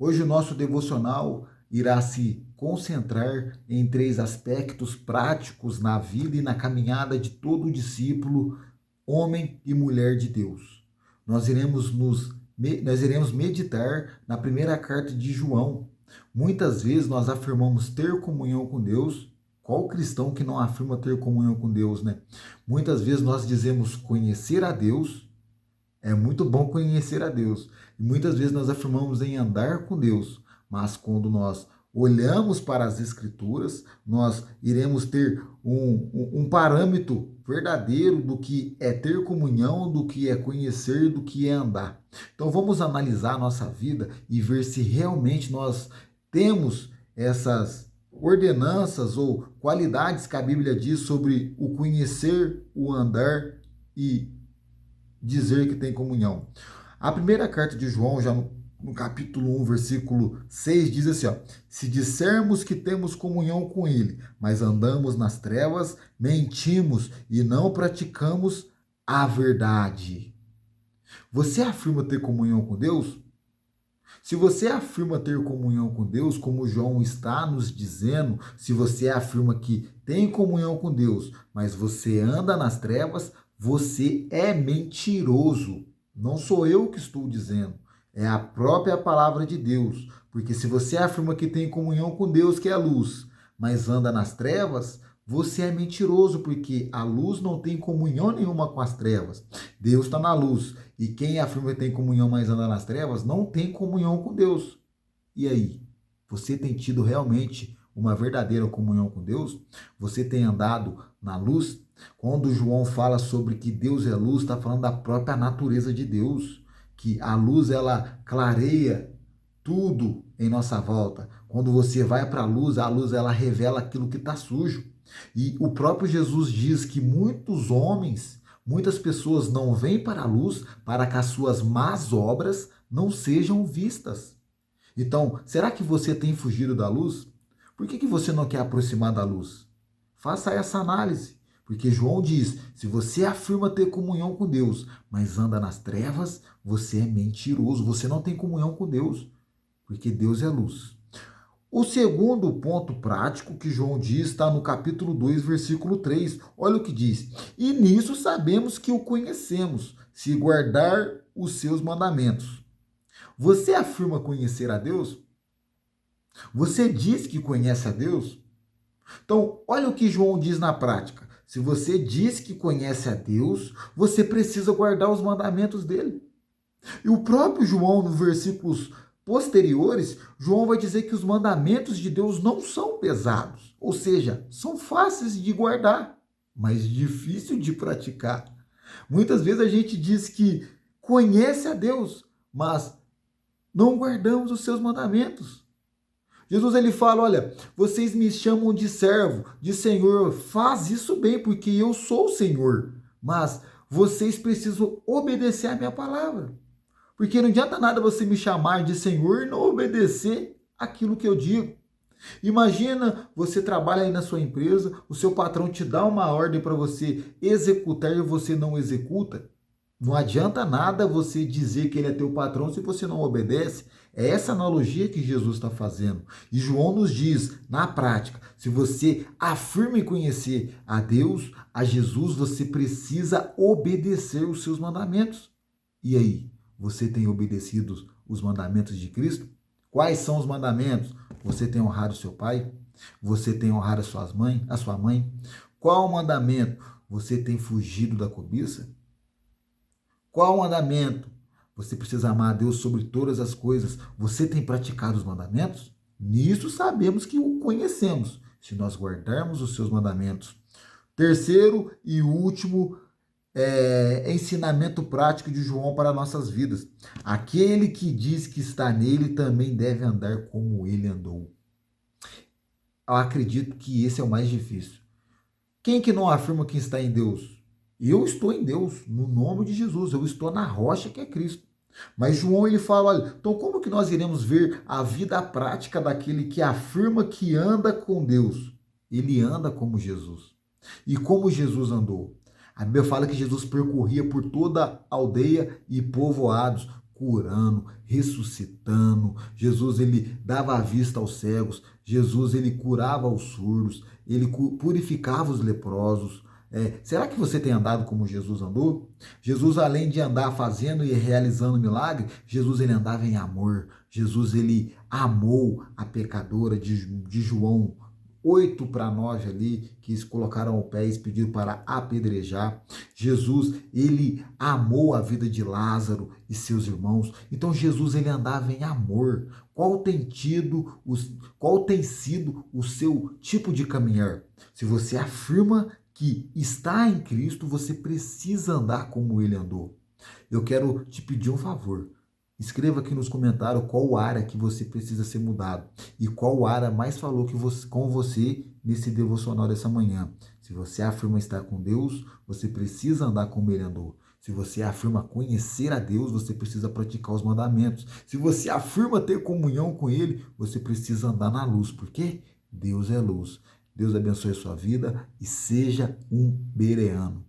Hoje o nosso devocional irá se concentrar em três aspectos práticos na vida e na caminhada de todo discípulo, homem e mulher de Deus. Nós iremos meditar na primeira carta de João. Muitas vezes nós afirmamos ter comunhão com Deus. Qual cristão que não afirma ter comunhão com Deus, né? Muitas vezes nós dizemos conhecer a Deus. É muito bom conhecer a Deus. E muitas vezes nós afirmamos em andar com Deus, mas quando nós olhamos para as Escrituras, nós iremos ter um parâmetro verdadeiro do que é ter comunhão, do que é conhecer, do que é andar. Então vamos analisar a nossa vida e ver se realmente nós temos essas ordenanças ou qualidades que a Bíblia diz sobre o conhecer, o andar e dizer que tem comunhão. A primeira carta de João, já no capítulo 1, versículo 6, diz assim, ó: se dissermos que temos comunhão com ele, mas andamos nas trevas, mentimos e não praticamos a verdade. Você afirma ter comunhão com Deus? Se você afirma ter comunhão com Deus, como João está nos dizendo, se você afirma que tem comunhão com Deus, mas você anda nas trevas, você é mentiroso. Não sou eu que estou dizendo, é a própria palavra de Deus. Porque se você afirma que tem comunhão com Deus, que é a luz, mas anda nas trevas, você é mentiroso, porque a luz não tem comunhão nenhuma com as trevas. Deus está na luz. E quem afirma que tem comunhão, mas anda nas trevas, não tem comunhão com Deus. E aí? Você tem tido realmente uma verdadeira comunhão com Deus? Você tem andado na luz? Quando João fala sobre que Deus é luz, está falando da própria natureza de Deus. Que a luz, ela clareia tudo em nossa volta. Quando você vai para a luz ela revela aquilo que está sujo. E o próprio Jesus diz que muitos homens, muitas pessoas não vêm para a luz para que as suas más obras não sejam vistas. Então, será que você tem fugido da luz? Por que você não quer aproximar da luz? Faça essa análise. Porque João diz, se você afirma ter comunhão com Deus, mas anda nas trevas, você é mentiroso, você não tem comunhão com Deus, porque Deus é luz. O segundo ponto prático que João diz está no capítulo 2, versículo 3. Olha o que diz: e nisso sabemos que o conhecemos, se guardar os seus mandamentos. Você afirma conhecer a Deus? Você diz que conhece a Deus? Então, olha o que João diz na prática. Se você diz que conhece a Deus, você precisa guardar os mandamentos dele. E o próprio João, nos versículos posteriores, João vai dizer que os mandamentos de Deus não são pesados, ou seja, são fáceis de guardar, mas difícil de praticar. Muitas vezes a gente diz que conhece a Deus, mas não guardamos os seus mandamentos. Jesus ele fala, olha, vocês me chamam de servo, de Senhor, faz isso bem, porque eu sou o Senhor, mas vocês precisam obedecer a minha palavra. Porque não adianta nada você me chamar de Senhor e não obedecer aquilo que eu digo. Imagina, você trabalha aí na sua empresa, o seu patrão te dá uma ordem para você executar e você não executa. Não adianta nada você dizer que ele é teu patrão se você não obedece. É essa analogia que Jesus está fazendo. E João nos diz, na prática, se você afirma em conhecer a Deus, a Jesus, você precisa obedecer os seus mandamentos. E aí, você tem obedecido os mandamentos de Cristo? Quais são os mandamentos? Você tem honrado o seu pai? Você tem honrado a sua mãe? Qual o mandamento? Você tem fugido da cobiça? Qual o mandamento? Você precisa amar a Deus sobre todas as coisas. Você tem praticado os mandamentos? Nisso sabemos que o conhecemos, se nós guardarmos os seus mandamentos. Terceiro e último ensinamento prático de João para nossas vidas. Aquele que diz que está nele também deve andar como ele andou. Eu acredito que esse é o mais difícil. Quem que não afirma que está em Deus? Eu estou em Deus, no nome de Jesus, eu estou na rocha que é Cristo. Mas João ele fala, olha, então como que nós iremos ver a vida prática daquele que afirma que anda com Deus? Ele anda como Jesus. E como Jesus andou? A Bíblia fala que Jesus percorria por toda a aldeia e povoados, curando, ressuscitando. Jesus, ele dava a vista aos cegos. Jesus, ele curava os surdos. Ele purificava os leprosos. Será que você tem andado como Jesus andou? Jesus, além de andar fazendo e realizando milagre, Jesus, ele andava em amor. Jesus, ele amou a pecadora de João 8 para 9 ali, que se colocaram ao pé e pediram para apedrejar. Jesus, ele amou a vida de Lázaro e seus irmãos. Então Jesus, ele andava em amor. Qual tem sido o seu tipo de caminhar? Se você afirma que está em Cristo, você precisa andar como ele andou. Eu quero te pedir um favor. Escreva aqui nos comentários qual área que você precisa ser mudado e qual área mais falou com você nesse devocional dessa manhã. Se você afirma estar com Deus, você precisa andar como ele andou. Se você afirma conhecer a Deus, você precisa praticar os mandamentos. Se você afirma ter comunhão com ele, você precisa andar na luz, porque Deus é luz. Deus abençoe a sua vida e seja um bereano.